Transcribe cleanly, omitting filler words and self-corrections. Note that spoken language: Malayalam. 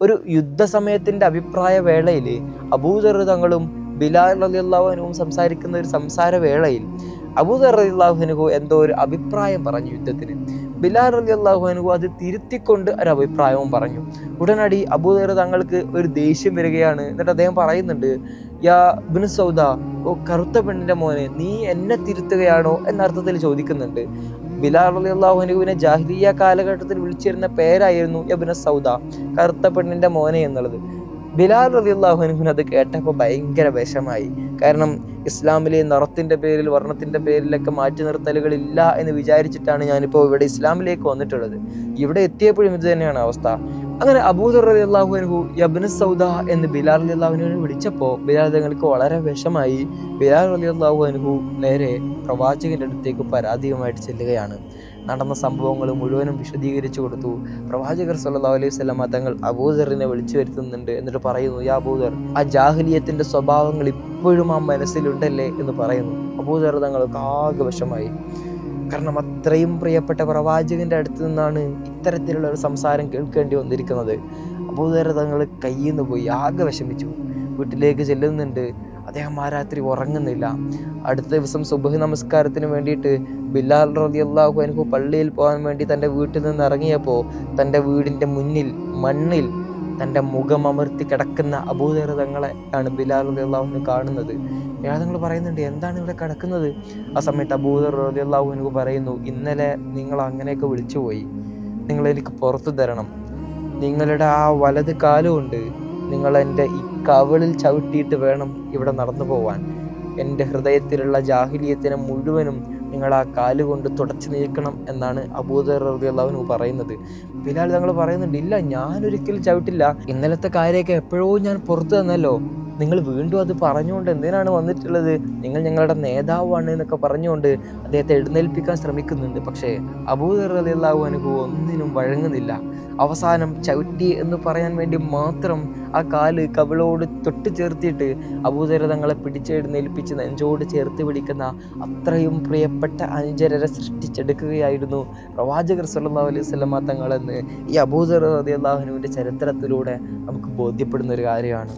ഒരു യുദ്ധസമയത്തിൻ്റെ അഭിപ്രായ വേളയിൽ അബൂദർ തങ്ങളും ബിലാൽ റളിയല്ലാഹു അൻഹുവും സംസാരിക്കുന്ന ഒരു സംസാര വേളയിൽ അബൂദർ റളിയല്ലാഹു അൻഹു എന്തോ ഒരു അഭിപ്രായം പറഞ്ഞു യുദ്ധത്തിന്. ബിലാൽ റളിയല്ലാഹു അൻഹു അത് തിരുത്തിക്കൊണ്ട് ഒരു അഭിപ്രായവും പറഞ്ഞു. ഉടനടി അബൂദർ തങ്ങൾക്ക് ഒരു ദേഷ്യം വരികയാണ്. എന്നിട്ട് അദ്ദേഹം പറയുന്നുണ്ട്, യാ ഇബ്നു സൗദ, ഓ കറുത്ത പെണ്ണിന്റെ മോനെ, നീ എന്നെ തിരുത്തുകയാണോ എന്നർത്ഥത്തിൽ ചോദിക്കുന്നുണ്ട്. ബിലാൽ റളിയല്ലാഹു അൻഹുവിനെ ജാഹിലിയ്യ കാലഘട്ടത്തിൽ വിളിച്ചിരുന്ന പേരായിരുന്നു ഇബ്നു സൗദ, കറുത്ത പെണ്ണിന്റെ മോനെ എന്നുള്ളത്. ബിലാൽ റളിയല്ലാഹു അൻഹുവിന് അത് കേട്ടപ്പോൾ ഭയങ്കര വിഷമായി. കാരണം ഇസ്ലാമിലെ നിറത്തിൻ്റെ പേരിൽ, വർണ്ണത്തിൻ്റെ പേരിലൊക്കെ മാറ്റി നിർത്തലുകളില്ല എന്ന് വിചാരിച്ചിട്ടാണ് ഞാനിപ്പോൾ ഇവിടെ ഇസ്ലാമിലേക്ക് വന്നിട്ടുള്ളത്. ഇവിടെ എത്തിയപ്പോഴും ഇത് തന്നെയാണ് അവസ്ഥ. അങ്ങനെ അബൂദർ റളിയല്ലാഹു അൻഹു ഇബ്നു സൗദ എന്ന് ബിലാൽ റളിയല്ലാഹു അൻഹുവിനെ വിളിച്ചപ്പോൾ ബിലാൽ തങ്ങൾക്ക് വളരെ വിഷമായി. ബിലാൽ റളിയല്ലാഹു അൻഹു നേരെ പ്രവാചകന്റെ അടുത്തേക്ക് പരാതിയുമായിട്ട് ചെല്ലുകയാണ്. നടന്ന സംഭവങ്ങൾ മുഴുവനും വിശദീകരിച്ചു കൊടുത്തു. പ്രവാചകർ സല്ലല്ലാഹു അലൈഹി വസല്ലം തങ്ങൾ അബൂദറിനെ വിളിച്ചു വരുത്തുന്നുണ്ട്. എന്നിട്ട് പറയുന്നു, യാ അബൂദർ, ആ ജാഹിലിയത്തിന്റെ സ്വഭാവങ്ങൾ ഇപ്പോഴും ആ മനസ്സിലുണ്ടല്ലേ എന്ന് പറയുന്നു. അബൂദർ തങ്ങൾക്ക് ആകെ വശമായി. കാരണം അത്രയും പ്രിയപ്പെട്ട പ്രവാചകന്റെ അടുത്ത് നിന്നാണ് ഇത്തരത്തിലുള്ള ഒരു സംസാരം കേൾക്കേണ്ടി വന്നിരിക്കുന്നത്. അബൂദർ തങ്ങൾ കയ്യിൽ നിന്ന് പോയി, ആകെ വിഷമിച്ചു. വീട്ടിലേക്ക് ചെല്ലുന്നുണ്ട്. അദ്ദേഹം ആ രാത്രി ഉറങ്ങുന്നില്ല. അടുത്ത ദിവസം സുബ്ഹ് നമസ്കാരത്തിന് വേണ്ടിയിട്ട് ബിലാൽ റളിയല്ലാഹു അൻഹു പള്ളിയിൽ പോകാൻ വേണ്ടി തൻ്റെ വീട്ടിൽ നിന്ന് ഇറങ്ങിയപ്പോൾ തൻ്റെ വീടിൻ്റെ മുന്നിൽ മണ്ണിൽ തൻ്റെ മുഖം അമർത്തി കിടക്കുന്ന അബൂദർ തങ്ങളെ ആണ് ബിലാൽ റളിയല്ലാഹു അൻഹു കാണുന്നത്. ബിലാൽ തങ്ങൾ പറയുന്നുണ്ട്, എന്താണ് ഇവിടെ കിടക്കുന്നത്? ആ സമയത്ത് അബൂദർ റളിയല്ലാഹു അൻഹു പറയുന്നു, ഇന്നലെ നിങ്ങൾ അങ്ങനെയൊക്കെ വിളിച്ചുപോയി, നിങ്ങൾ എനിക്ക് പുറത്തു തരണം. നിങ്ങളുടെ ആ വലത് കാലുകൊണ്ട് നിങ്ങൾ എൻ്റെ ഈ കവിളിൽ ചവിട്ടിയിട്ട് വേണം ഇവിടെ നടന്നു പോവാൻ. എൻ്റെ ഹൃദയത്തിലുള്ള ജാഹിലിയത്തിനെ മുഴുവനും നിങ്ങൾ ആ കാലുകൊണ്ട് തുടച്ചു നീക്കണം എന്നാണ് അബൂദർ റളിയല്ലാഹു അൻഹു പറയുന്നത്. ബിലാൽ തങ്ങൾ പറയുന്നുണ്ട്, ഇല്ല, ഞാനൊരിക്കലും ചവിട്ടില്ല. ഇന്നലത്തെ കാര്യമൊക്കെ എപ്പോഴോ ഞാൻ പുറത്തു തന്നല്ലോ. നിങ്ങൾ വീണ്ടും അത് പറഞ്ഞുകൊണ്ട് എന്തിനാണ് വന്നിട്ടുള്ളത്? നിങ്ങൾ ഞങ്ങളുടെ നേതാവാണ് എന്നൊക്കെ പറഞ്ഞുകൊണ്ട് അദ്ദേഹത്തെ എഴുന്നേൽപ്പിക്കാൻ ശ്രമിക്കുന്നുണ്ട്. പക്ഷേ അബൂദർ റളിയല്ലാഹു അൻഹു ഒന്നിനും വഴങ്ങുന്നില്ല. അവസാനം ചവിട്ടി എന്ന് പറയാൻ വേണ്ടി മാത്രം ആ കാല് കവിളോട് തൊട്ട് ചേർത്തിട്ട് അബൂദർ തങ്ങളെ പിടിച്ചെഴുന്നേൽപ്പിച്ച് നെഞ്ചോട് ചേർത്ത് പിടിക്കുന്ന അത്രയും പ്രിയപ്പെട്ട അനുചരരെ സൃഷ്ടിച്ചെടുക്കുകയായിരുന്നു പ്രവാചകർ സല്ലല്ലാഹു അലൈഹി വസല്ലം തങ്ങളെന്ന് ഈ അബൂദർ റളിയല്ലാഹു അൻഹുവിൻ്റെ ചരിത്രത്തിലൂടെ നമുക്ക് ബോധ്യപ്പെടുന്ന ഒരു കാര്യമാണ്.